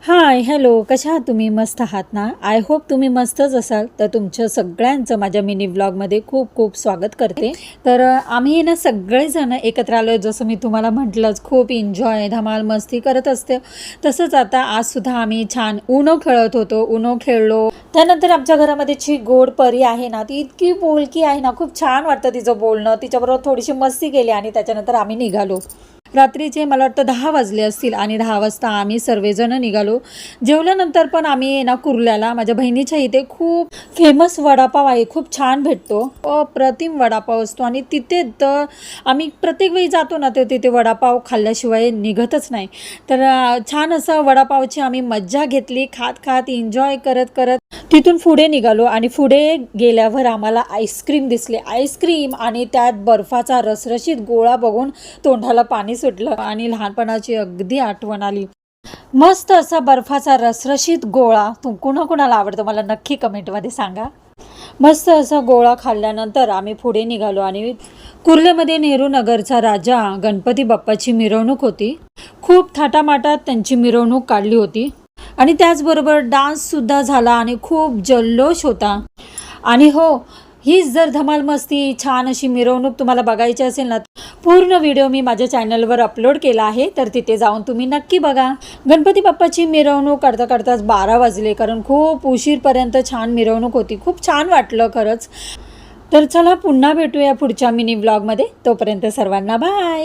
Hi hello, कशा आहात तुम्ही? मस्त आहात ना? आय होप तुम्ही मस्तच असाल. तर तुमचं सगळ्यांचं माझ्या मिनी व्लॉगमध्ये खूप खूप स्वागत करते. तर आम्ही ना सगळेजण एकत्र आलो. जसं मी तुम्हाला म्हटलंच, खूप एन्जॉय धमाल मस्ती करत असते. तसंच आता आजसुद्धा आम्ही छान उनो खेळत होतो. उनो खेळलो. त्यानंतर आमच्या घरामध्ये जी गोड परी आहे ना, ती इतकी बोलकी आहे ना, खूप छान वाटतं तिचं बोलणं. तिच्याबरोबर थोडीशी मस्ती केली आणि त्याच्यानंतर आम्ही निघालो. रात्रीचे मला वाटतं 10 वाजले असतील आणि 10 वाजता आम्ही सर्वजण निघालो. जेवल्यानंतर पण आम्ही ना कुर्ल्याला माझ्या बहिणीच्या इथे खूप फेमस वडापाव आहे, खूप छान भेटतो. अप्रतिम वडापाव असतो आणि तिथे तर आम्ही प्रत्येक वेळी जातो ना, तर तिथे वडापाव खाल्ल्याशिवाय निघतच नाही. तर छान असं वडापावची आम्ही मज्जा घेतली, खात खात एन्जॉय करत करत तिथून पुढे निघालो. आणि पुढे गेल्यावर आम्हाला आईस्क्रीम दिसले. आईस्क्रीम आणि त्यात बर्फाचा रसरशीत गोळा बघून तोंडाला पाणी सुटलं आणि लहानपणाची अगदी आठवण आली. मस्त असा बर्फाचा रसरशीत गोळा कुणाकुणाला आवडतो मला नक्की कमेंटमध्ये सांगा. मस्त असा गोळा खाल्ल्यानंतर आम्ही पुढे निघालो आणि कुर्ल्यामध्ये नेहरू नगरचा राजा गणपती बाप्पाची मिरवणूक होती. खूप थाटामाटात त्यांची मिरवणूक काढली होती आणि त्याचबरोबर डान्ससुद्धा झाला आणि खूप जल्लोष होता. आणि हो, हीच जर धमाल मस्ती छान अशी मिरवणूक तुम्हाला बघायची असेल ना, पूर्ण व्हिडिओ मी माझ्या चॅनलवर अपलोड केला आहे, तर तिथे जाऊन तुम्ही नक्की बघा. गणपती बाप्पाची मिरवणूक करता करताच 12 वाजले, कारण खूप उशीरपर्यंत छान मिरवणूक होती. खूप छान वाटलं खरंच. तर चला पुन्हा भेटूया पुढच्या मिनी व्लॉगमध्ये. तोपर्यंत सर्वांना बाय.